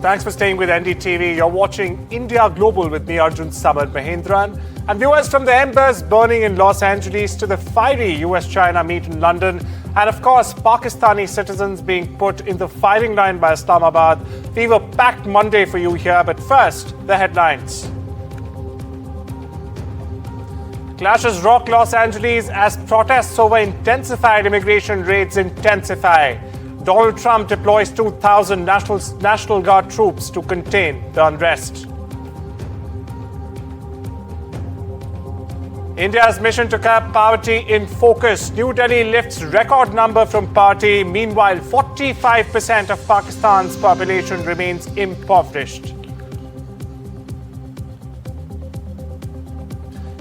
Thanks for staying with NDTV. You're watching India Global with me, Arjun, Samar, Mahendran. And viewers, from the embers burning in Los Angeles to the fiery US-China meet in London, and of course, Pakistani citizens being put in the firing line by Islamabad. We were packed Monday for you here, but first, the headlines. Clashes rock Los Angeles as protests over intensified immigration raids intensify. Donald Trump deploys 2,000 National Guard troops to contain the unrest. India's mission to curb poverty in focus. New Delhi lifts record number from poverty. Meanwhile, 45% of Pakistan's population remains impoverished.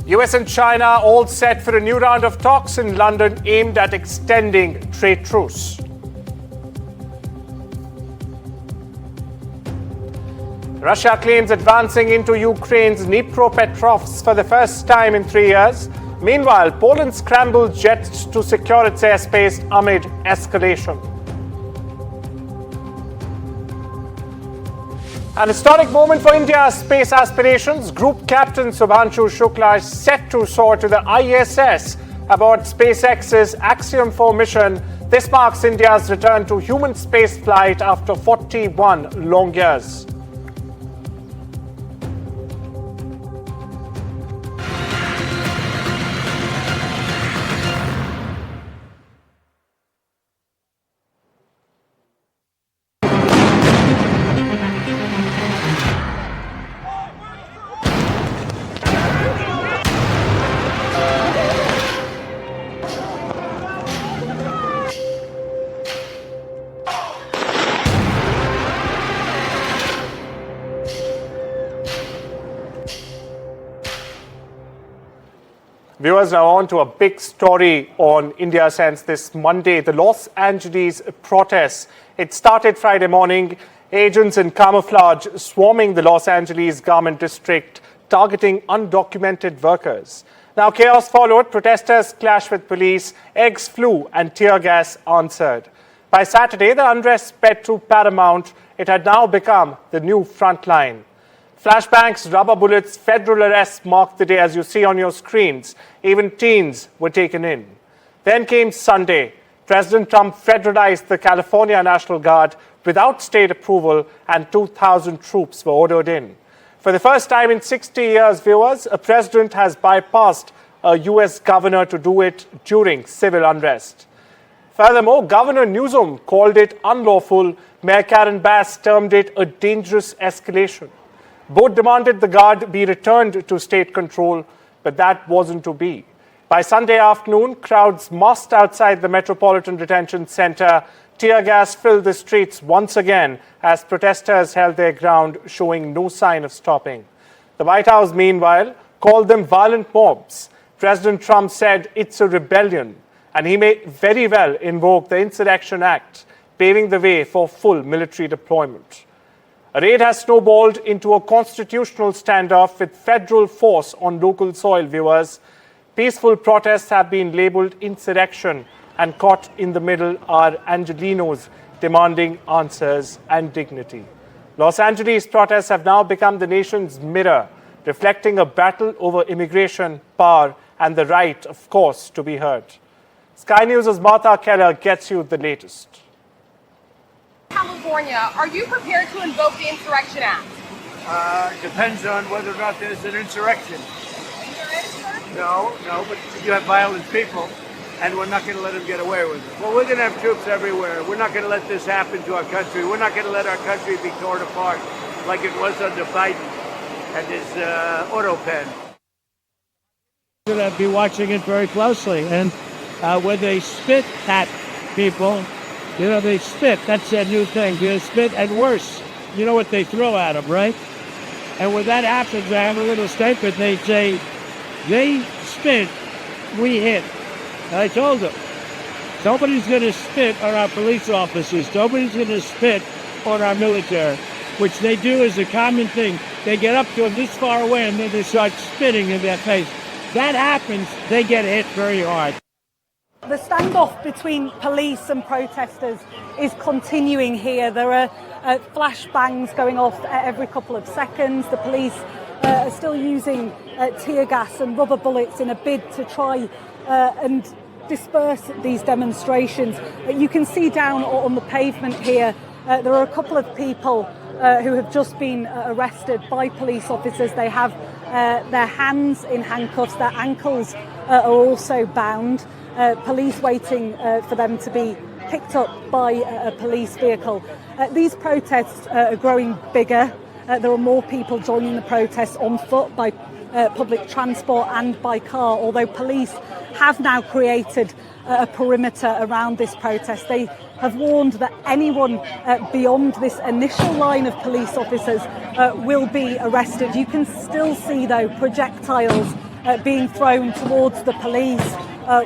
US and China all set for a new round of talks in London aimed at extending trade truce. Russia claims advancing into Ukraine's Dnipropetrovsk for the first time in 3 years. Meanwhile, Poland scrambles jets to secure its airspace amid escalation. An historic moment for India's space aspirations. Group Captain Subhanshu Shukla is set to soar to the ISS aboard SpaceX's Axiom 4 mission. This marks India's return to human space flight after 41 long years. Viewers, now on to a big story on India Sense this Monday. The Los Angeles protests. It started Friday morning. Agents in camouflage swarming the Los Angeles garment district, targeting undocumented workers. Now chaos followed. Protesters clashed with police. Eggs flew and tear gas answered. By Saturday, the unrest spread through Paramount. It had now become the new front line. Flashbangs, rubber bullets, federal arrests marked the day as you see on your screens. Even teens were taken in. Then came Sunday. President Trump federalized the California National Guard without state approval, and 2,000 troops were ordered in. For the first time in 60 years, viewers, a president has bypassed a U.S. governor to do it during civil unrest. Furthermore, Governor Newsom called it unlawful. Mayor Karen Bass termed it a dangerous escalation. Both demanded the guard be returned to state control, but that wasn't to be. By Sunday afternoon, crowds massed outside the Metropolitan Detention Center. Tear gas filled the streets once again as protesters held their ground, showing no sign of stopping. The White House, meanwhile, called them violent mobs. President Trump said it's a rebellion, and he may very well invoke the Insurrection Act, paving the way for full military deployment. A raid has snowballed into a constitutional standoff with federal force on local soil, viewers. Peaceful protests have been labeled insurrection, and caught in the middle are Angelenos demanding answers and dignity. Los Angeles protests have now become the nation's mirror, reflecting a battle over immigration, power, and the right, of course, to be heard. Sky News' Martha Keller gets you the latest. California, are you prepared to invoke the Insurrection Act? Depends on whether or not there's an insurrection. No, but you have violent people, and we're not going to let them get away with it. Well, we're going to have troops everywhere. We're not going to let this happen to our country. We're not going to let our country be torn apart like it was under Biden and his auto pen. We're going to be watching it very closely, and when they spit at people, they spit. That's their new thing. They spit, and worse, you know what they throw at them, right? And when that happens, I have a little statement. They say, they spit, we hit. And I told them, nobody's going to spit on our police officers. Nobody's going to spit on our military, which they do as a common thing. They get up to them this far away, and then they start spitting in their face. That happens, they get hit very hard. The standoff between police and protesters is continuing here. There are flashbangs going off every couple of seconds. The police are still using tear gas and rubber bullets in a bid to try and disperse these demonstrations. You can see down on the pavement here, there are a couple of people who have just been arrested by police officers. They have their hands in handcuffs, their ankles are also bound. Police waiting for them to be picked up by a police vehicle. These protests are growing bigger. There are more people joining the protests on foot, by public transport and by car, although police have now created a perimeter around this protest. They have warned that anyone beyond this initial line of police officers will be arrested. You can still see, though, projectiles being thrown towards the police,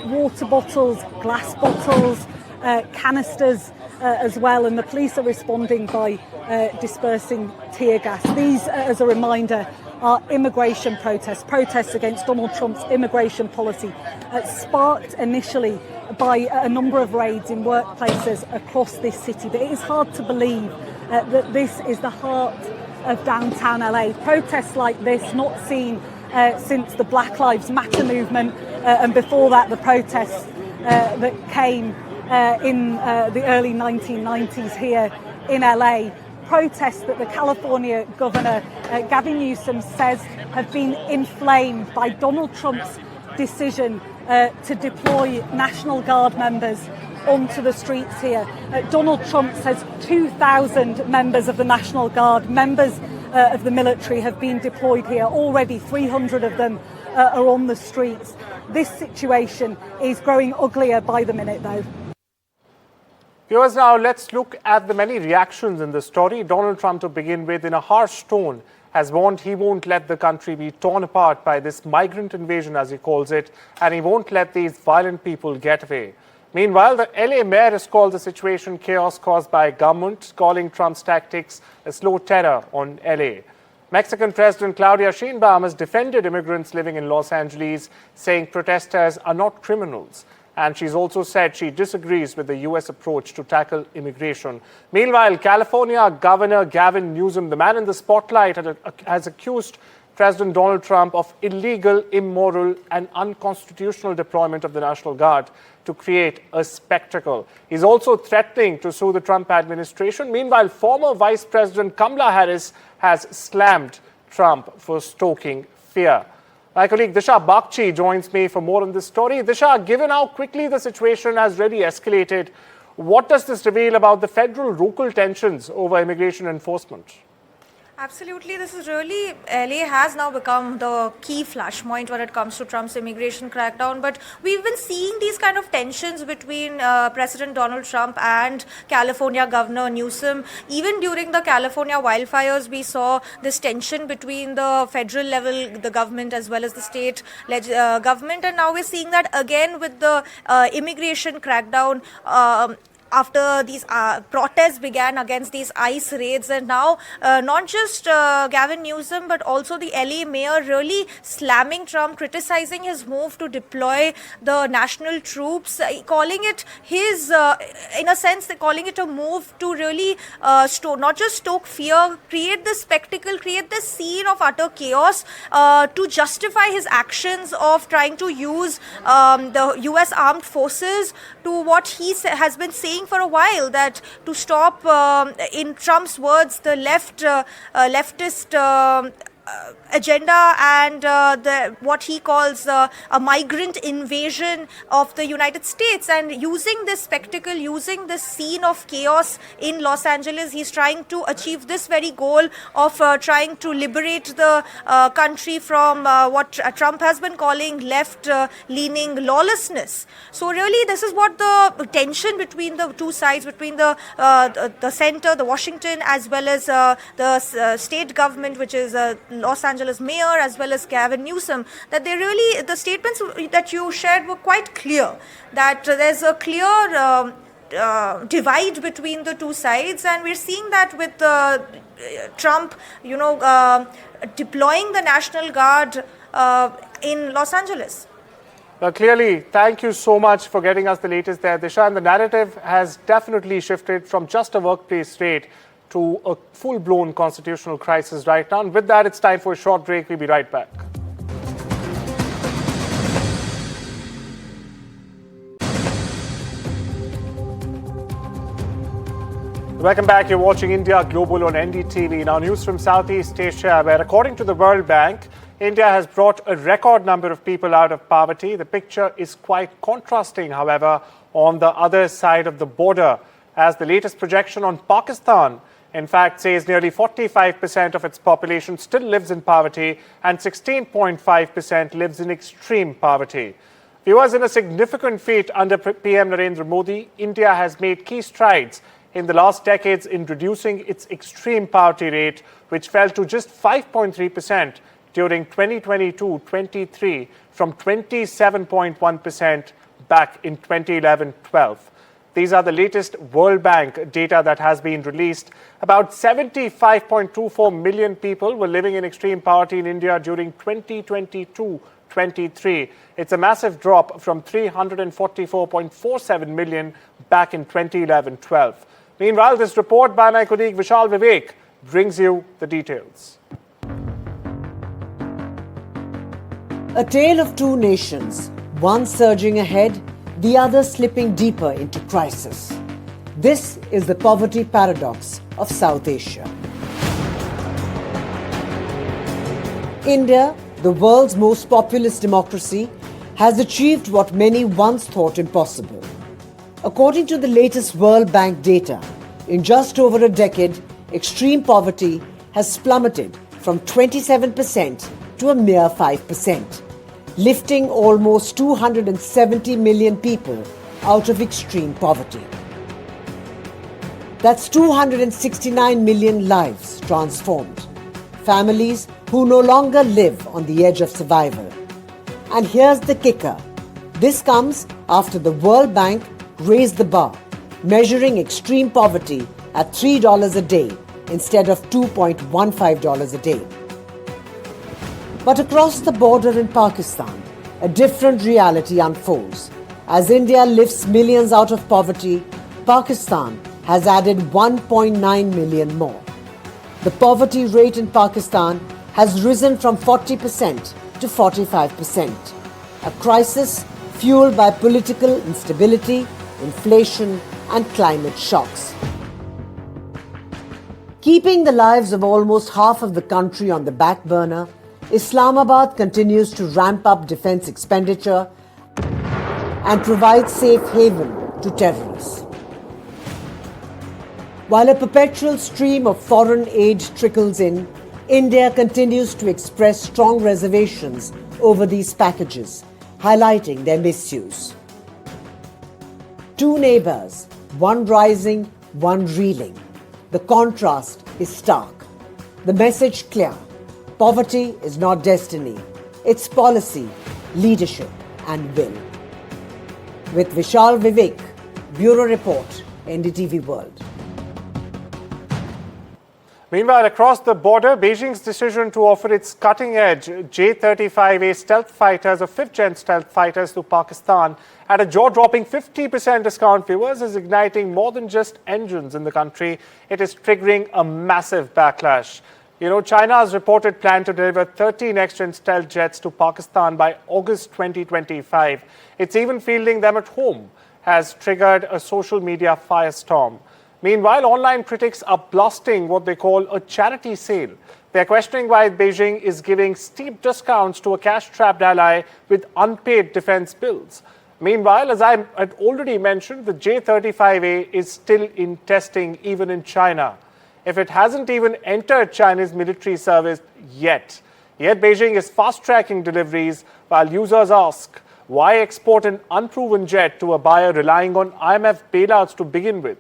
water bottles, glass bottles, canisters as well, and the police are responding by dispersing tear gas. These, as a reminder, are immigration protests against Donald Trump's immigration policy, sparked initially by a number of raids in workplaces across this city. But it is hard to believe that this is the heart of downtown LA. Protests like this, not seen since the Black Lives Matter movement, and before that the protests that came in the early 1990s here in LA. Protests that the California governor, Gavin Newsom, says have been inflamed by Donald Trump's decision to deploy National Guard members onto the streets here. Donald Trump says 2,000 members of the National Guard, members of the military, have been deployed here. Already 300 of them are on the streets. This situation is growing uglier by the minute, though. Viewers, now let's look at the many reactions in the story. Donald Trump, to begin with, in a harsh tone, has warned he won't let the country be torn apart by this migrant invasion, as he calls it, and he won't let these violent people get away. Meanwhile, the LA mayor has called the situation chaos caused by government, calling Trump's tactics a slow terror on LA. Mexican President Claudia Sheinbaum has defended immigrants living in Los Angeles, saying protesters are not criminals. And she's also said she disagrees with the U.S. approach to tackle immigration. Meanwhile, California Governor Gavin Newsom, the man in the spotlight, has accused President Donald Trump of illegal, immoral, and unconstitutional deployment of the National Guard to create a spectacle. He's also threatening to sue the Trump administration. Meanwhile, former Vice President Kamala Harris has slammed Trump for stoking fear. My colleague Disha Bakchi joins me for more on this story. Disha, given how quickly the situation has really escalated, what does this reveal about the federal-local tensions over immigration enforcement? Absolutely. This is really, LA has now become the key flashpoint when it comes to Trump's immigration crackdown. But we've been seeing these kind of tensions between President Donald Trump and California Governor Newsom. Even during the California wildfires, we saw this tension between the federal level, the government, as well as the state government. And now we're seeing that again with the immigration crackdown. After these protests began against these ICE raids, and now not just Gavin Newsom but also the LA mayor really slamming Trump, criticizing his move to deploy the national troops, calling it his, in a sense, they're calling it a move to really not just stoke fear, create this spectacle, create this scene of utter chaos to justify his actions of trying to use the US armed forces to what he has been saying for a while, that to stop, in Trump's words, the leftist agenda and what he calls a migrant invasion of the United States. And using this spectacle, using this scene of chaos in Los Angeles, he's trying to achieve this very goal of trying to liberate the country from what Trump has been calling left-leaning lawlessness. So really, this is what the tension between the two sides, between the center, the Washington, as well as the state government, which is Los Angeles mayor, as well as Gavin Newsom, that they really, the statements that you shared were quite clear, that there's a clear divide between the two sides, and we're seeing that with Trump, deploying the National Guard in Los Angeles. Clearly, thank you so much for getting us the latest there, Disha. And the narrative has definitely shifted from just a workplace raid to a full-blown constitutional crisis right now. And with that, it's time for a short break. We'll be right back. Welcome back. You're watching India Global on NDTV. Now, news from Southeast Asia, where according to the World Bank, India has brought a record number of people out of poverty. The picture is quite contrasting, however, on the other side of the border, as the latest projection on Pakistan, in fact, says nearly 45% of its population still lives in poverty and 16.5% lives in extreme poverty. Viewers, in a significant feat under PM Narendra Modi, India has made key strides in the last decades in reducing its extreme poverty rate, which fell to just 5.3% during 2022-23 from 27.1% back in 2011-12. These are the latest World Bank data that has been released. About 75.24 million people were living in extreme poverty in India during 2022-23. It's a massive drop from 344.47 million back in 2011-12. Meanwhile, this report by my colleague Vishal Vivek brings you the details. A tale of two nations, one surging ahead, the other slipping deeper into crisis. This is the poverty paradox of South Asia. India, the world's most populous democracy, has achieved what many once thought impossible. According to the latest World Bank data, in just over a decade, extreme poverty has plummeted from 27% to a mere 5%, lifting almost 270 million people out of extreme poverty. That's 269 million lives transformed, families who no longer live on the edge of survival. And here's the kicker. This comes after the World Bank raised the bar, measuring extreme poverty at $3 a day instead of $2.15 a day. But across the border in Pakistan, a different reality unfolds. As India lifts millions out of poverty, Pakistan has added 1.9 million more. The poverty rate in Pakistan has risen from 40% to 45%, a crisis fueled by political instability, inflation, and climate shocks. Keeping the lives of almost half of the country on the back burner, Islamabad continues to ramp up defense expenditure and provide safe haven to terrorists. While a perpetual stream of foreign aid trickles in, India continues to express strong reservations over these packages, highlighting their misuse. Two neighbors, one rising, one reeling. The contrast is stark. The message clear. Poverty is not destiny. It's policy, leadership, and will. With Vishal Vivek, Bureau Report, NDTV World. Meanwhile, across the border, Beijing's decision to offer its cutting-edge J-35A stealth fighters or fifth-gen stealth fighters to Pakistan at a jaw-dropping 50% discount, viewers, is igniting more than just engines in the country. It is triggering a massive backlash. You know, China's reported plan to deliver 30 next-gen stealth jets to Pakistan by August 2025. It's even fielding them at home has triggered a social media firestorm. Meanwhile, online critics are blasting what they call a charity sale. They're questioning why Beijing is giving steep discounts to a cash-strapped ally with unpaid defense bills. Meanwhile, as I had already mentioned, the J-35A is still in testing even in China. If it hasn't even entered China's military service yet. Yet Beijing is fast-tracking deliveries while users ask, why export an unproven jet to a buyer relying on IMF bailouts to begin with?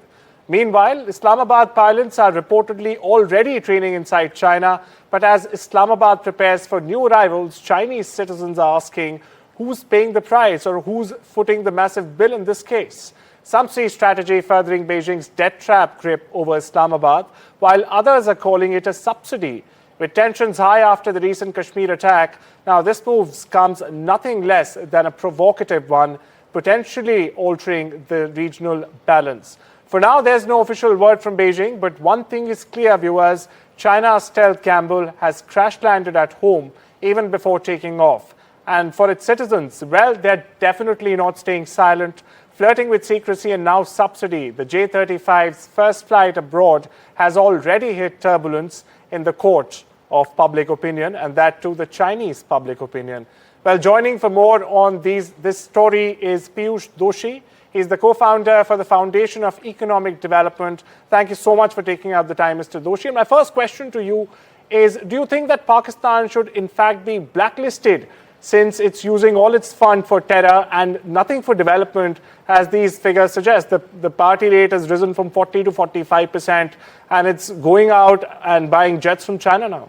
Meanwhile, Islamabad pilots are reportedly already training inside China, but as Islamabad prepares for new arrivals, Chinese citizens are asking who's paying the price or who's footing the massive bill in this case. Some see strategy furthering Beijing's debt trap grip over Islamabad, while others are calling it a subsidy. with tensions high after the recent Kashmir attack. Now, this move comes nothing less than a provocative one, potentially altering the regional balance. For now, there's no official word from Beijing, but one thing is clear, viewers. China's stealth gamble has crash-landed at home even before taking off. And for its citizens, well, they're definitely not staying silent. Flirting with secrecy and now subsidy, the J-35's first flight abroad has already hit turbulence in the court of public opinion, and that too the Chinese public opinion. Well, joining for more on this story is Piyush Doshi. He's the co-founder for the Foundation of Economic Development. Thank you so much for taking out the time, Mr. Doshi. And my first question to you is, do you think that Pakistan should in fact be blacklisted since it's using all its fund for terror and nothing for development, as these figures suggest? The party rate has risen from 40 to 45%, and it's going out and buying jets from China now.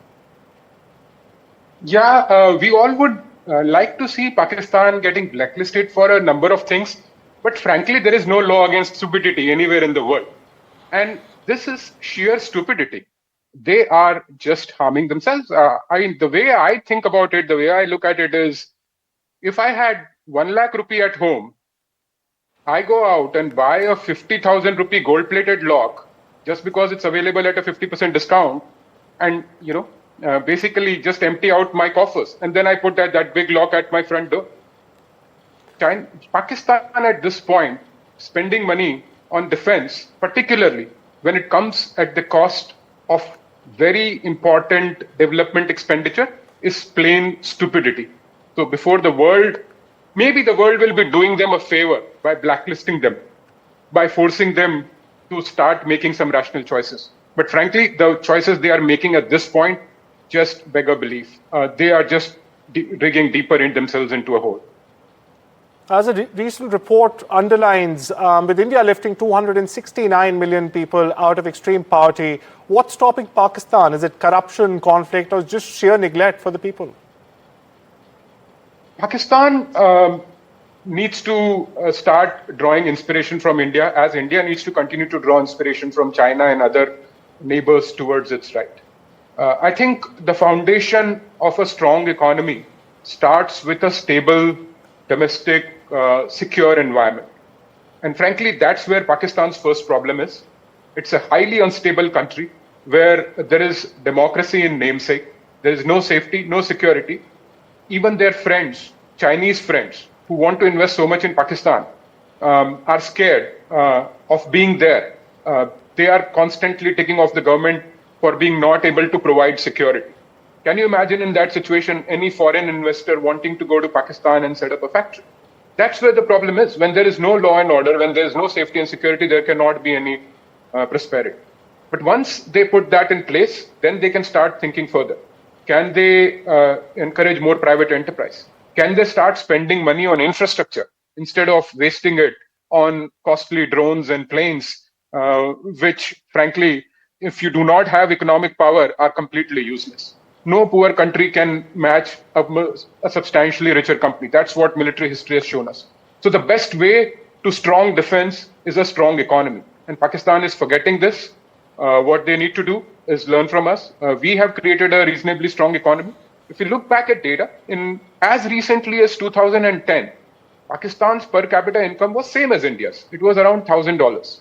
Yeah, we all would like to see Pakistan getting blacklisted for a number of things. But frankly, there is no law against stupidity anywhere in the world. And this is sheer stupidity. They are just harming themselves. The way I think about it, the way I look at it is, if I had 1 lakh rupee at home, I go out and buy a 50,000 rupee gold-plated lock just because it's available at a 50% discount, and basically just empty out my coffers, and then I put that big lock at my front door. Pakistan at this point, spending money on defense, particularly when it comes at the cost of very important development expenditure, is plain stupidity. So before the world, maybe the world will be doing them a favor by blacklisting them, by forcing them to start making some rational choices. But frankly, the choices they are making at this point just beg a belief. They are just digging deeper in themselves into a hole. As a recent report underlines, with India lifting 269 million people out of extreme poverty, what's stopping Pakistan? Is it corruption, conflict, or just sheer neglect for the people? Pakistan needs to start drawing inspiration from India, as India needs to continue to draw inspiration from China and other neighbors towards its right. I think the foundation of a strong economy starts with a stable, domestic, secure environment. And frankly, that's where Pakistan's first problem is. It's a highly unstable country where there is democracy in namesake. There is no safety, no security. Even their friends, Chinese friends, who want to invest so much in Pakistan, are scared of being there. They are constantly taking off the government for being not able to provide security. Can you imagine in that situation any foreign investor wanting to go to Pakistan and set up a factory? That's where the problem is. When there is no law and order, when there is no safety and security, there cannot be any prosperity. But once they put that in place, then they can start thinking further. Can they encourage more private enterprise? Can they start spending money on infrastructure instead of wasting it on costly drones and planes, which frankly, if you do not have economic power, are completely useless? No poor country can match a substantially richer company. That's what military history has shown us. So the best way to strong defense is a strong economy. And Pakistan is forgetting this. What they need to do is learn from us. We have created a reasonably strong economy. If you look back at data, in as recently as 2010, Pakistan's per capita income was same as India's. It was around $1,000.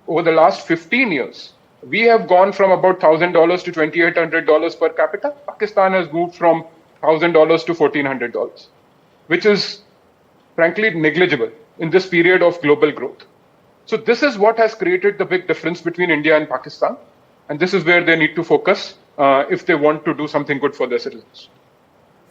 Over the last 15 years, we have gone from about $1,000 to $2,800 per capita. Pakistan has moved from $1,000 to $1,400, which is frankly negligible in this period of global growth. So this is what has created the big difference between India and Pakistan. And this is where they need to focus if they want to do something good for their citizens.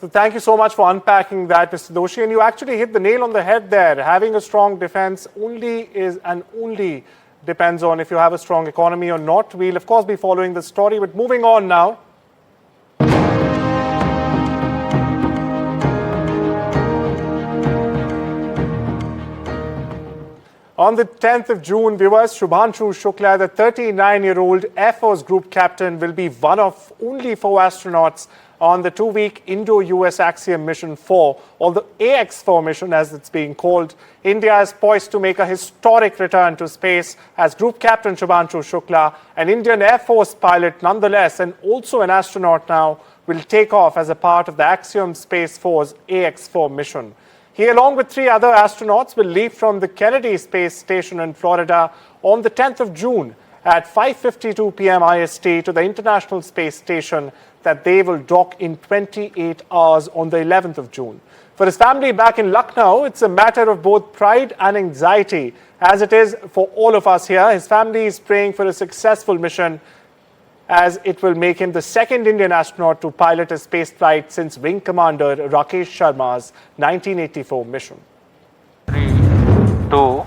So thank you so much for unpacking that, Mr. Doshi. And you actually hit the nail on the head there. Having a strong defense only depends on if you have a strong economy or not. We'll, of course, be following the story. But moving on now. On the 10th of June, viewers, Shubhanshu Shukla, the 39-year-old Air Force Group Captain, will be one of only 4 astronauts on the 2-week Indo-US Axiom Mission 4, or the AX4 mission as it's being called. India is poised to make a historic return to space as Group Captain Shubhanshu Shukla, an Indian Air Force pilot nonetheless and also an astronaut now, will take off as a part of the Axiom Space Force AX4 mission. He, along with 3 other astronauts, will leave from the Kennedy Space Station in Florida on the 10th of June at 5:52 p.m. IST to the International Space Station that they will dock in 28 hours on the 11th of June. For his family back in Lucknow, it's a matter of both pride and anxiety, as it is for all of us here. His family is praying for a successful mission, as it will make him the second Indian astronaut to pilot a space flight since Wing Commander Rakesh Sharma's 1984 mission. 3, 2,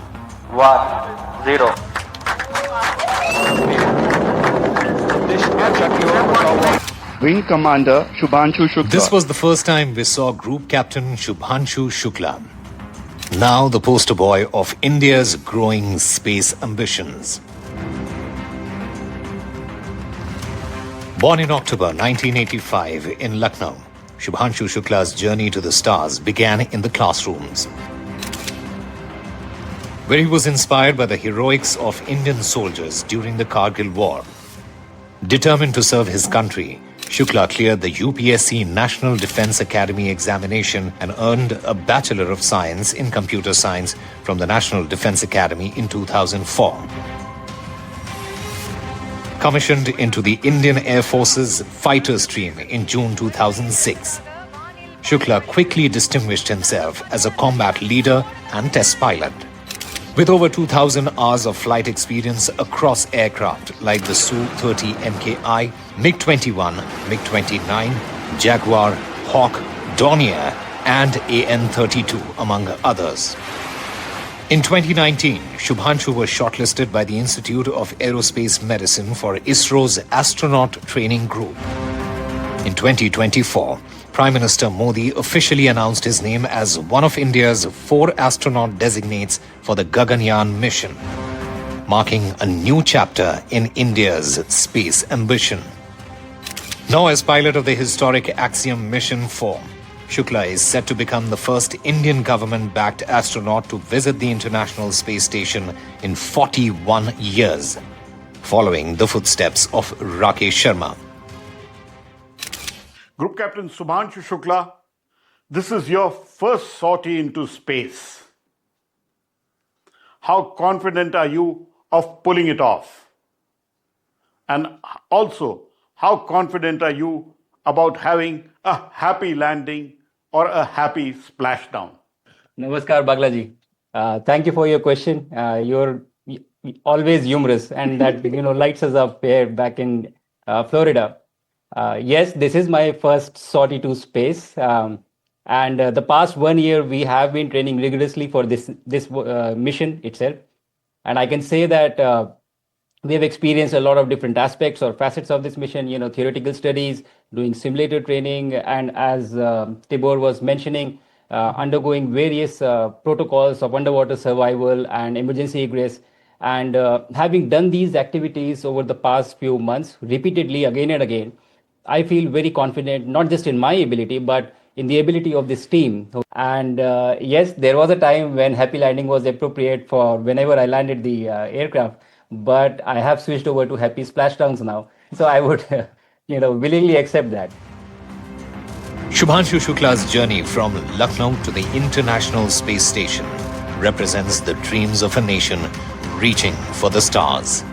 1, 0. Wing Commander Shubhanshu Shukla. This was the first time we saw Group Captain Shubhanshu Shukla, now the poster boy of India's growing space ambitions. Born in October 1985 in Lucknow, Shubhanshu Shukla's journey to the stars began in the classrooms, where he was inspired by the heroics of Indian soldiers during the Kargil War. Determined to serve his country, Shukla cleared the UPSC National Defence Academy examination and earned a Bachelor of Science in Computer Science from the National Defence Academy in 2004. Commissioned into the Indian Air Force's fighter stream in June 2006, Shukla quickly distinguished himself as a combat leader and test pilot. With over 2,000 hours of flight experience across aircraft like the Su-30 MKI, MiG-21, MiG-29, Jaguar, Hawk, Dornier and AN-32 among others. In 2019, Shubhanshu was shortlisted by the Institute of Aerospace Medicine for ISRO's Astronaut Training Group. In 2024, Prime Minister Modi officially announced his name as one of India's 4 astronaut designates for the Gaganyaan mission, marking a new chapter in India's space ambition. Now as pilot of the historic Axiom Mission 4, Shukla is set to become the first Indian government-backed astronaut to visit the International Space Station in 41 years, following the footsteps of Rakesh Sharma. Group Captain Shubhanshu Shukla, this is your first sortie into space. How confident are you of pulling it off? And also, how confident are you about having a happy landing or a happy splashdown? Namaskar, Baglaji. Thank you for your question. You're always humorous, and that lights us up here back in Florida. Yes, this is my first sortie to space, and the past 1 year we have been training rigorously for this mission itself, and I can say that we have experienced a lot of different aspects or facets of this mission. Theoretical studies, doing simulator training, and as Tibor was mentioning, undergoing various protocols of underwater survival and emergency egress. And having done these activities over the past few months repeatedly again and again, I feel very confident, not just in my ability, but in the ability of this team. And yes, there was a time when happy landing was appropriate for whenever I landed the aircraft, but I have switched over to happy splashdowns now. So I would, willingly accept that. Shubhanshu Shukla's journey from Lucknow to the International Space Station represents the dreams of a nation reaching for the stars.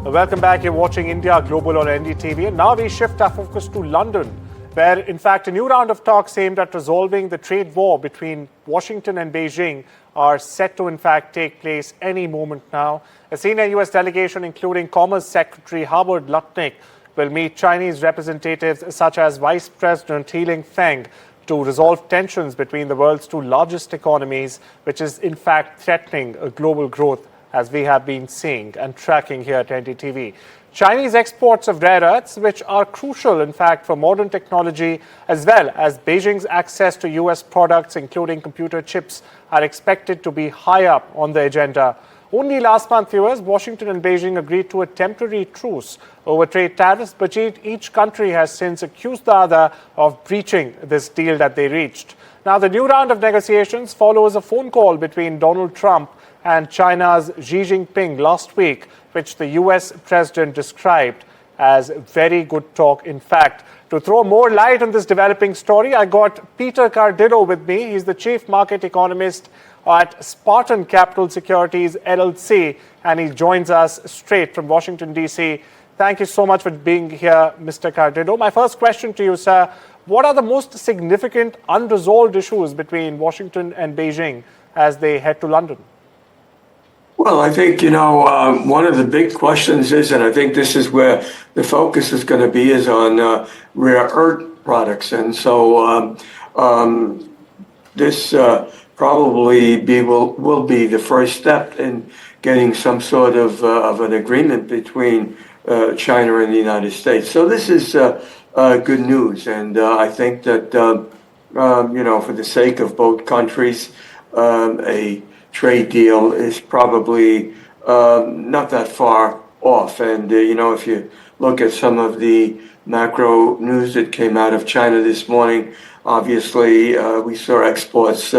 Welcome back. You're watching India Global on NDTV. And now we shift our focus to London, where, in fact, a new round of talks aimed at resolving the trade war between Washington and Beijing are set to, in fact, take place any moment now. A senior U.S. delegation, including Commerce Secretary Howard Lutnick, will meet Chinese representatives such as Vice President He Feng to resolve tensions between the world's 2 largest economies, which is, in fact, threatening global growth, as we have been seeing and tracking here at NDTV. Chinese exports of rare earths, which are crucial, in fact, for modern technology, as well as Beijing's access to US products, including computer chips, are expected to be high up on the agenda. Only last month, viewers, Washington and Beijing agreed to a temporary truce over trade tariffs, but each country has since accused the other of breaching this deal that they reached. Now, the new round of negotiations follows a phone call between Donald Trump and China's Xi Jinping last week, which the US president described as very good talk. In fact, to throw more light on this developing story, I got Peter Cardillo with me. He's the chief market economist at Spartan Capital Securities LLC, and he joins us straight from Washington, D.C. Thank you so much for being here, Mr. Cardillo. My first question to you, sir, what are the most significant unresolved issues between Washington and Beijing as they head to London? Well, I think, one of the big questions is, and I think this is where the focus is going to be, is on rare earth products. And so this probably will be the first step in getting some sort of an agreement between China and the United States. So this is good news. And I think that, for the sake of both countries, a trade deal is probably not that far off. And, if you look at some of the macro news that came out of China this morning, obviously we saw exports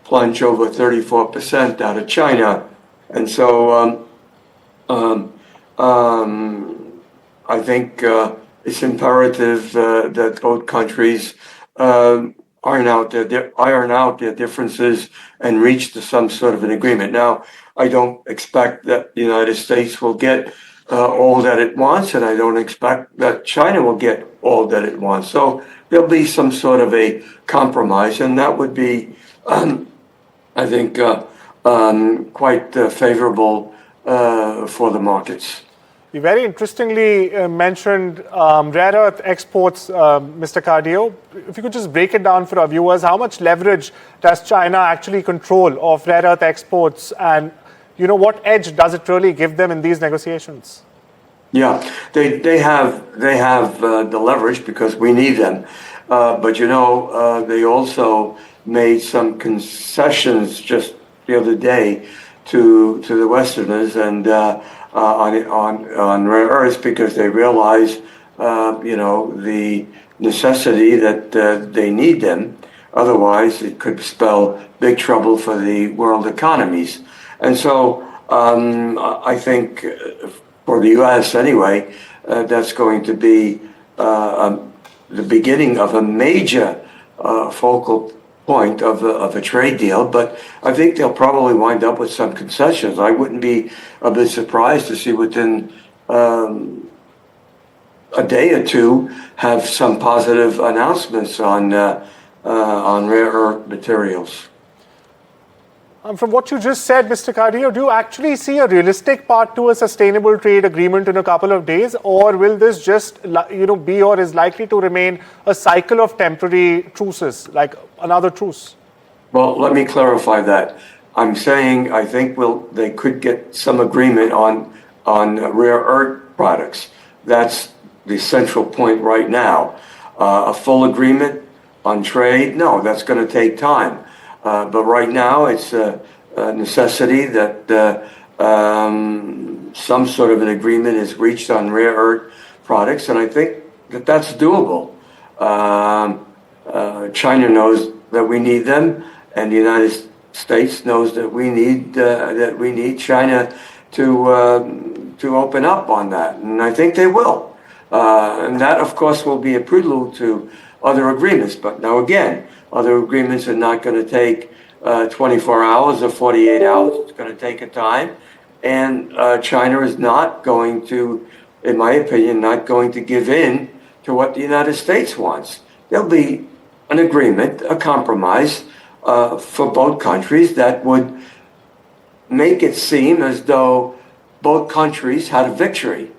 plunge over 34% out of China. And so I think it's imperative that both countries iron out their differences and reach to some sort of an agreement. Now, I don't expect that the United States will get all that it wants, and I don't expect that China will get all that it wants. So there'll be some sort of a compromise, and that would be, I think, quite favorable for the markets. You very interestingly mentioned rare earth exports, Mr. Cardillo. If you could just break it down for our viewers, how much leverage does China actually control of rare earth exports, and what edge does it really give them in these negotiations? Yeah, they have the leverage because we need them, but they also made some concessions just the other day to the Westerners and on rare earths, because they realize the necessity that they need them. Otherwise, it could spell big trouble for the world economies. And so I think for the U.S. anyway, that's going to be the beginning of a major focal point of a trade deal, but I think they'll probably wind up with some concessions. I wouldn't be a bit surprised to see within a day or two have some positive announcements on rare earth materials. From what you just said, Mr. Cardillo, do you actually see a realistic path to a sustainable trade agreement in a couple of days, or will this just be or is likely to remain a cycle of temporary truces, like another truce? Well, let me clarify that. I'm saying I think they could get some agreement on rare earth products. That's the central point right now. A full agreement on trade, no, that's going to take time. But right now, it's a necessity that some sort of an agreement is reached on rare earth products, and I think that that's doable. China knows that we need them, and the United States knows that we need China to open up on that, and I think they will. And that, of course, will be a prelude to other agreements. But now again, other agreements are not going to take 24 hours or 48 hours. It's going to take a time. And China is not going to, in my opinion, not going to give in to what the United States wants. There'll be an agreement, a compromise for both countries that would make it seem as though both countries had a victory.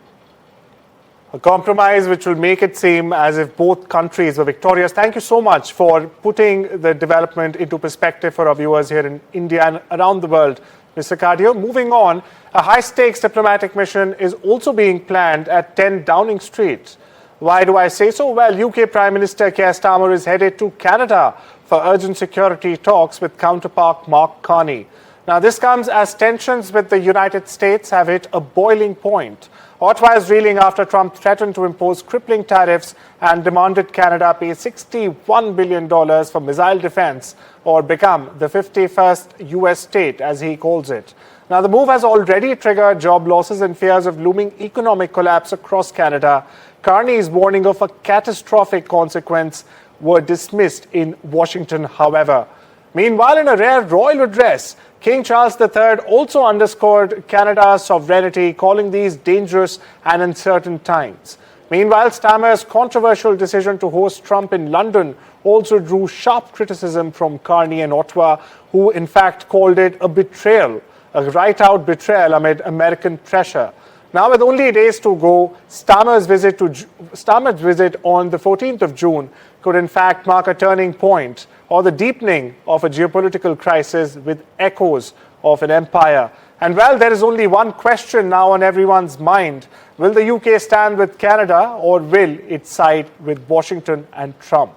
A compromise which will make it seem as if both countries were victorious. Thank you so much for putting the development into perspective for our viewers here in India and around the world. Mr. Cardio, moving on, a high-stakes diplomatic mission is also being planned at 10 Downing Street. Why do I say so? Well, UK Prime Minister Keir Starmer is headed to Canada for urgent security talks with counterpart Mark Carney. Now, this comes as tensions with the United States have hit a boiling point. Ottawa is reeling after Trump threatened to impose crippling tariffs and demanded Canada pay $61 billion for missile defense or become the 51st U.S. state, as he calls it. Now, the move has already triggered job losses and fears of looming economic collapse across Canada. Carney's warning of a catastrophic consequence were dismissed in Washington, however. Meanwhile, in a rare royal address, King Charles III also underscored Canada's sovereignty, calling these dangerous and uncertain times. Meanwhile, Starmer's controversial decision to host Trump in London also drew sharp criticism from Carney and Ottawa, who in fact called it a betrayal, a right-out betrayal amid American pressure. Now, with only days to go, Starmer's visit on the 14th of June could in fact mark a turning point or the deepening of a geopolitical crisis with echoes of an empire. And well, there is only one question now on everyone's mind. Will the UK stand with Canada or will it side with Washington and Trump?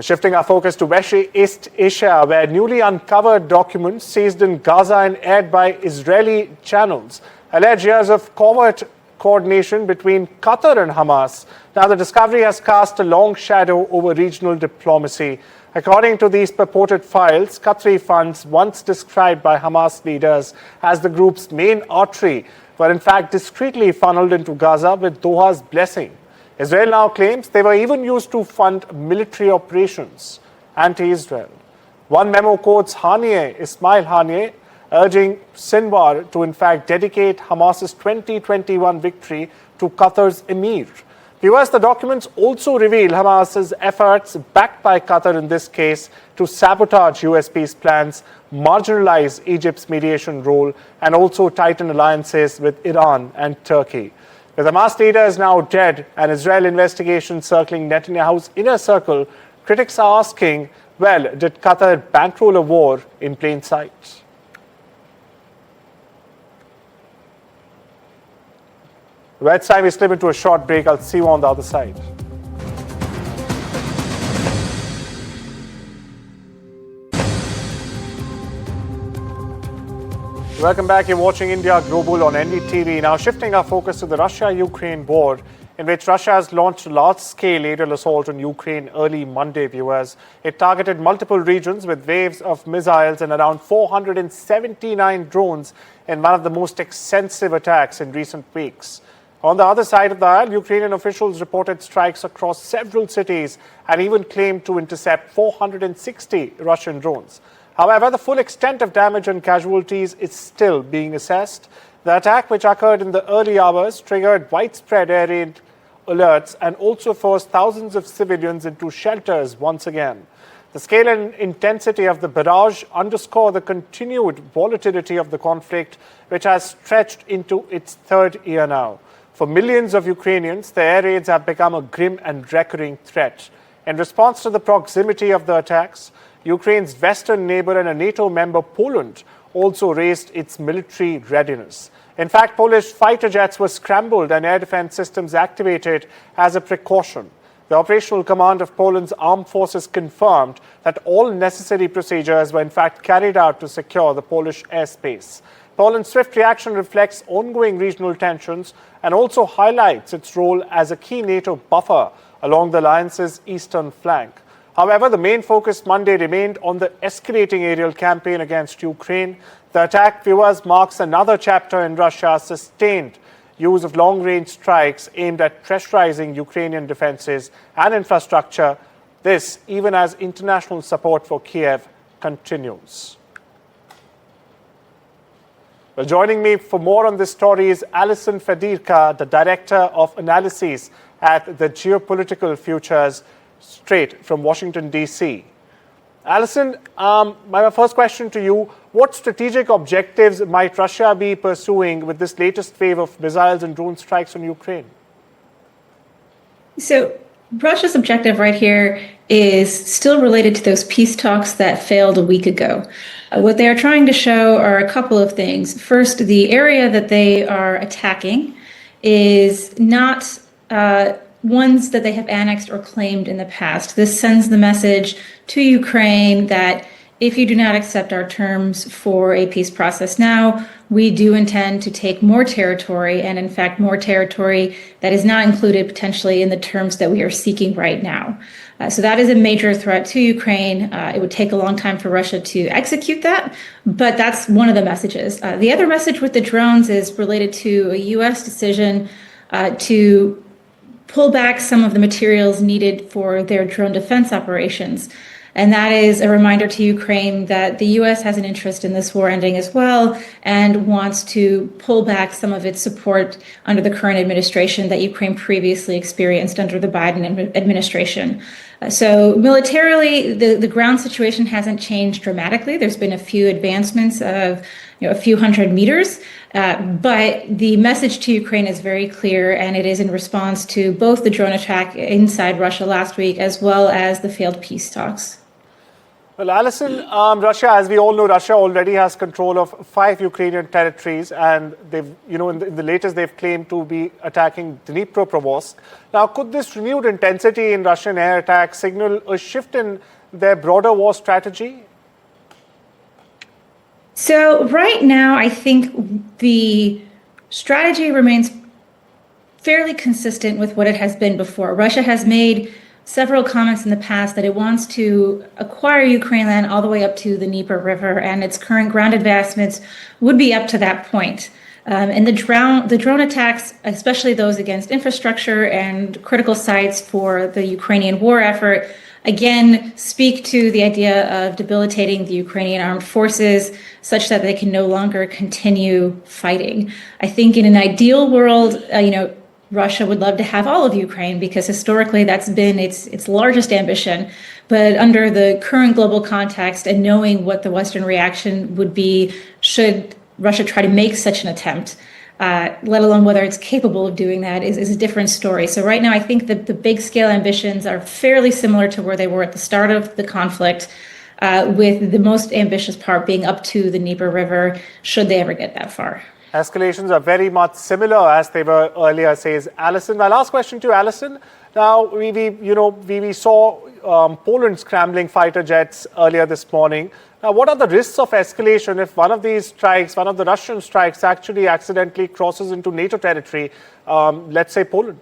Shifting our focus to West East Asia, where newly uncovered documents seized in Gaza and aired by Israeli channels allege years of covert coordination between Qatar and Hamas. Now, the discovery has cast a long shadow over regional diplomacy. According to these purported files, Qatari funds, once described by Hamas leaders as the group's main artery, were in fact discreetly funneled into Gaza with Doha's blessing. Israel now claims they were even used to fund military operations anti-Israel. One memo quotes Ismail Haniyeh, urging Sinwar to in fact dedicate Hamas's 2021 victory to Qatar's emir. Viewers, the documents also reveal Hamas's efforts, backed by Qatar in this case, to sabotage US peace plans, marginalize Egypt's mediation role, and also tighten alliances with Iran and Turkey. With Hamas leaders now dead and Israel investigation circling Netanyahu's inner circle, critics are asking, well, did Qatar bankroll a war in plain sight? Well, it's time we slip into a short break. I'll see you on the other side. Welcome back. You're watching India Global on NDTV. Now shifting our focus to the Russia-Ukraine war, in which Russia has launched a large-scale aerial assault on Ukraine early Monday, viewers. It targeted multiple regions with waves of missiles and around 479 drones in one of the most extensive attacks in recent weeks. On the other side of the aisle, Ukrainian officials reported strikes across several cities and even claimed to intercept 460 Russian drones. However, the full extent of damage and casualties is still being assessed. The attack, which occurred in the early hours, triggered widespread air raid alerts and also forced thousands of civilians into shelters once again. The scale and intensity of the barrage underscore the continued volatility of the conflict, which has stretched into its third year now. For millions of Ukrainians, the air raids have become a grim and recurring threat. In response to the proximity of the attacks, Ukraine's western neighbor and a NATO member, Poland, also raised its military readiness. In fact, Polish fighter jets were scrambled and air defense systems activated as a precaution. The operational command of Poland's armed forces confirmed that all necessary procedures were in fact carried out to secure the Polish airspace. Poland's swift reaction reflects ongoing regional tensions and also highlights its role as a key NATO buffer along the alliance's eastern flank. However, the main focus Monday remained on the escalating aerial campaign against Ukraine. The attack, viewers, marks another chapter in Russia's sustained use of long-range strikes aimed at pressurizing Ukrainian defenses and infrastructure. This, even as international support for Kiev continues. Well, joining me for more on this story is Alison Federica, the Director of Analyses at the Geopolitical Futures, straight from Washington, D.C. Alison, my first question to you, what strategic objectives might Russia be pursuing with this latest wave of missiles and drone strikes on Ukraine? So Russia's objective right here is still related to those peace talks that failed a week ago. What they are trying to show are a couple of things. First, the area that they are attacking is not ones that they have annexed or claimed in the past. This sends the message to Ukraine that if you do not accept our terms for a peace process now, we do intend to take more territory, and in fact, more territory that is not included potentially in the terms that we are seeking right now. So that is a major threat to Ukraine. It would take a long time for Russia to execute that, but that's one of the messages. The other message with the drones is related to a U.S. decision to pull back some of the materials needed for their drone defense operations. And that is a reminder to Ukraine that the U.S. has an interest in this war ending as well and wants to pull back some of its support under the current administration that Ukraine previously experienced under the Biden administration. So militarily, the ground situation hasn't changed dramatically. There's been a few advancements of a few hundred meters, but the message to Ukraine is very clear, and it is in response to both the drone attack inside Russia last week as well as the failed peace talks. Well, Alison, Russia, as we all know, Russia already has control of 5 Ukrainian territories, and they've, in the latest, they've claimed to be attacking Dnipropetrovsk. Now, could this renewed intensity in Russian air attacks signal a shift in their broader war strategy? So right now, I think the strategy remains fairly consistent with what it has been before. Russia has made several comments in the past that it wants to acquire Ukraine land all the way up to the Dnieper River, and its current ground advancements would be up to that point. And the drone attacks, especially those against infrastructure and critical sites for the Ukrainian war effort, again, speak to the idea of debilitating the Ukrainian armed forces such that they can no longer continue fighting. I think in an ideal world, Russia would love to have all of Ukraine because historically that's been its largest ambition. But under the current global context and knowing what the Western reaction would be should Russia try to make such an attempt, let alone whether it's capable of doing that, is a different story. So right now I think that the big scale ambitions are fairly similar to where they were at the start of the conflict, with the most ambitious part being up to the Dnieper River, should they ever get that far. Escalations are very much similar as they were earlier, says Alison. My last question to Alison. Now, we saw Poland scrambling fighter jets earlier this morning. Now, what are the risks of escalation if one of these strikes, one of the Russian strikes, actually accidentally crosses into NATO territory, let's say Poland?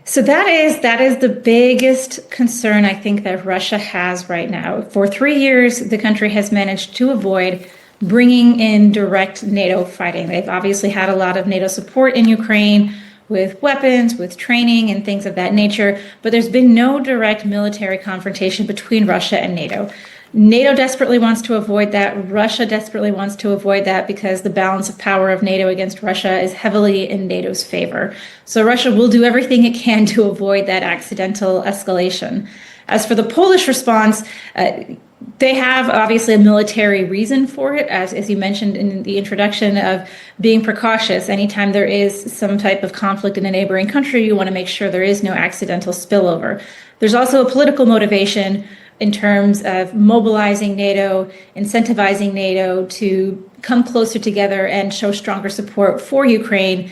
So that is the biggest concern I think that Russia has right now. For 3 years, the country has managed to avoid bringing in direct NATO fighting. They've obviously had a lot of NATO support in Ukraine with weapons, with training and things of that nature, but there's been no direct military confrontation between Russia and NATO. NATO desperately wants to avoid that. Russia desperately wants to avoid that because the balance of power of NATO against Russia is heavily in NATO's favor. So Russia will do everything it can to avoid that accidental escalation. As for the Polish response, they have obviously a military reason for it, as you mentioned in the introduction, of being precautious. Anytime there is some type of conflict in a neighboring country, you want to make sure there is no accidental spillover. There's also a political motivation in terms of mobilizing NATO, incentivizing NATO to come closer together and show stronger support for Ukraine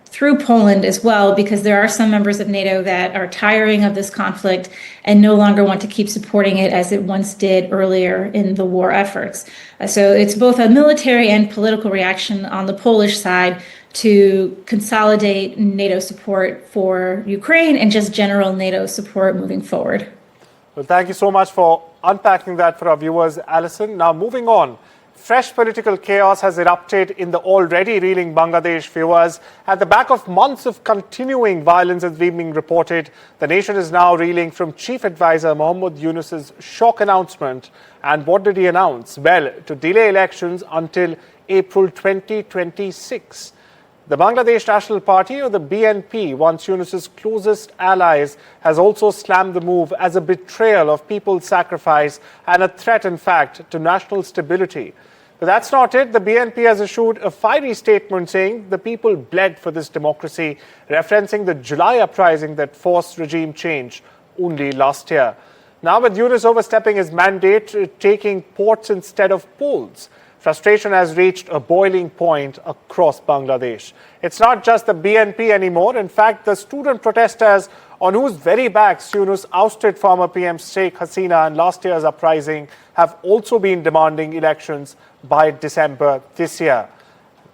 through Poland as well, because there are some members of NATO that are tiring of this conflict and no longer want to keep supporting it as it once did earlier in the war efforts. So it's both a military and political reaction on the Polish side to consolidate NATO support for Ukraine and just general NATO support moving forward. Well, thank you so much for unpacking that for our viewers, Alison. Now, moving on. Fresh political chaos has erupted in the already reeling Bangladesh, viewers. At the back of months of continuing violence as being reported, the nation is now reeling from Chief Advisor Muhammad Yunus's shock announcement. And what did he announce? Well, to delay elections until April 2026. The Bangladesh National Party, or the BNP, once Yunus's closest allies, has also slammed the move as a betrayal of people's sacrifice and a threat, in fact, to national stability. But that's not it. The BNP has issued a fiery statement saying the people bled for this democracy, referencing the July uprising that forced regime change only last year. Now with Yunus overstepping his mandate, taking ports instead of polls, frustration has reached a boiling point across Bangladesh. It's not just the BNP anymore. In fact, the student protesters on whose very backs Yunus ousted former PM Sheikh Hasina in last year's uprising have also been demanding elections by December this year.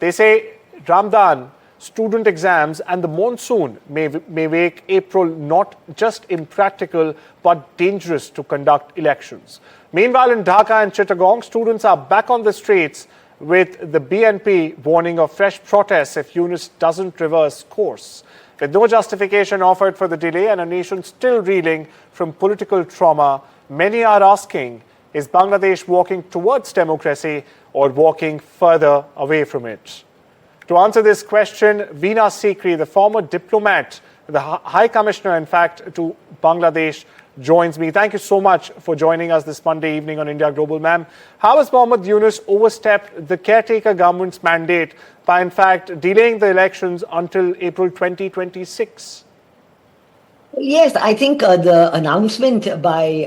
They say Ramadan, student exams and the monsoon may make April not just impractical but dangerous to conduct elections. Meanwhile, in Dhaka and Chittagong, students are back on the streets with the BNP warning of fresh protests if Yunus doesn't reverse course. With no justification offered for the delay and a nation still reeling from political trauma, many are asking, is Bangladesh walking towards democracy or walking further away from it? To answer this question, Vinina Sikri, the former diplomat, the High Commissioner, in fact, to Bangladesh, joins me. Thank you so much for joining us this Monday evening on India Global. Ma'am, how has Mohammad Yunus overstepped the caretaker government's mandate by, in fact, delaying the elections until April 2026? Yes, I think the announcement by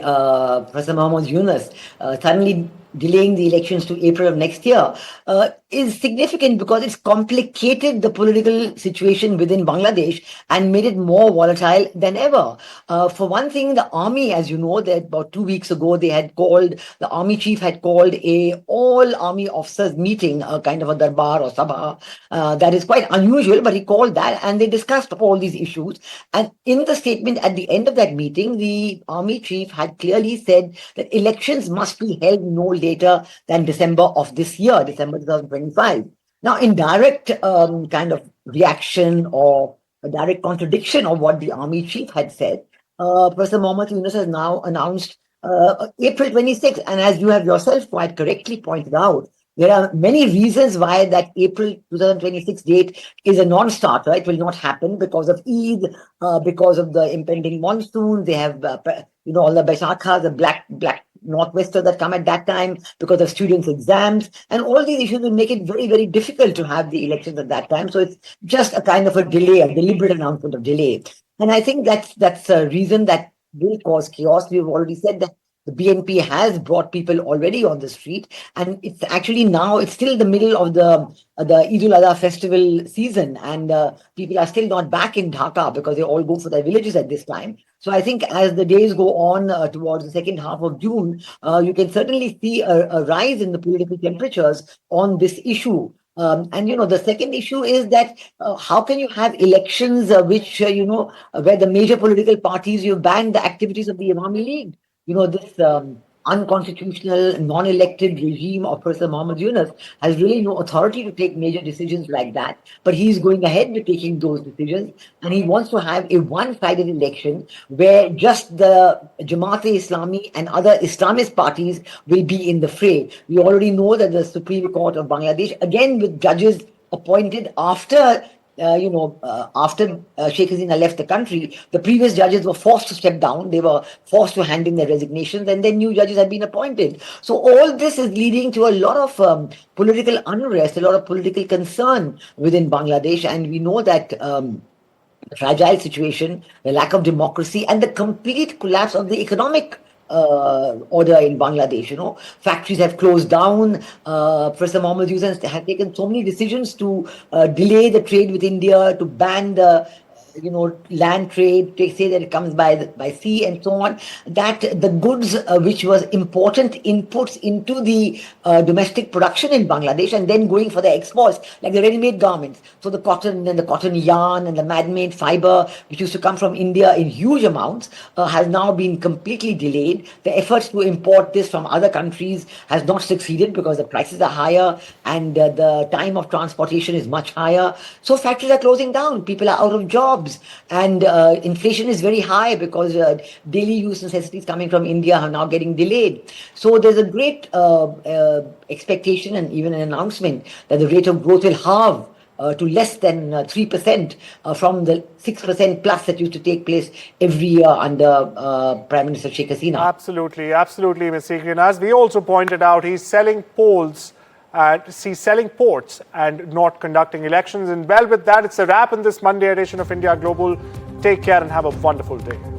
Professor Mohammad Yunus suddenly delaying the elections to April of next year is significant because it's complicated the political situation within Bangladesh and made it more volatile than ever. For one thing, the army, as you know, that about 2 weeks ago, the army chief had called a all army officers meeting, a kind of a darbar or sabha. That is quite unusual, but he called that and they discussed all these issues. And in the statement at the end of that meeting, the army chief had clearly said that elections must be held no later than December of this year, December 2025. Now, in direct kind of reaction or a direct contradiction of what the army chief had said, Professor Mohammad Yunus has now announced April 26. And as you have yourself quite correctly pointed out, there are many reasons why that April 2026 date is a non-starter. It will not happen because of Eid, because of the impending monsoon. They have, all the Baisakha, the black northwesters that come at that time, because of students' exams. And all these issues will make it very, very difficult to have the elections at that time. So it's just a kind of a delay, a deliberate announcement of delay. And I think that's a reason that will cause chaos. We've already said that the BNP has brought people already on the street, and it's actually now, it's still the middle of the Eid al-Adha festival season, and people are still not back in Dhaka because they all go for their villages at this time. So I think as the days go on towards the second half of June, you can certainly see a rise in the political temperatures on this issue. And the second issue is that how can you have elections which, where the major political parties, you ban the activities of the Awami League? This unconstitutional, non-elected regime of Professor Mohammad Yunus has really no authority to take major decisions like that. But he's going ahead with taking those decisions. And he wants to have a one-sided election where just the Jamaat-e-Islami and other Islamist parties will be in the fray. We already know that the Supreme Court of Bangladesh, again with judges appointed after Sheikh Hasina left the country, the previous judges were forced to step down. They were forced to hand in their resignations, and then new judges had been appointed. So all this is leading to a lot of political unrest, a lot of political concern within Bangladesh. And we know that the fragile situation, the lack of democracy, and the complete collapse of the economic order in Bangladesh. Factories have closed down. Professor Mohammad Yunus has taken so many decisions to delay the trade with India, to ban the land trade, they say that it comes by sea and so on, that the goods which was important inputs into the domestic production in Bangladesh and then going for the exports, like the ready-made garments. So the cotton and the cotton yarn and the man-made fiber, which used to come from India in huge amounts, has now been completely delayed. The efforts to import this from other countries has not succeeded because the prices are higher and the time of transportation is much higher. So factories are closing down. People are out of jobs. And inflation is very high because daily use necessities coming from India are now getting delayed. So there's a great expectation and even an announcement that the rate of growth will halve to less than 3% from the 6% plus that used to take place every year under Prime Minister Sheikh Hasina. Absolutely, Ms. Sikri. And as we also pointed out, he's selling polls see selling ports and not conducting elections. And well, with that, it's a wrap in this Monday edition of India Global. Take care and have a wonderful day.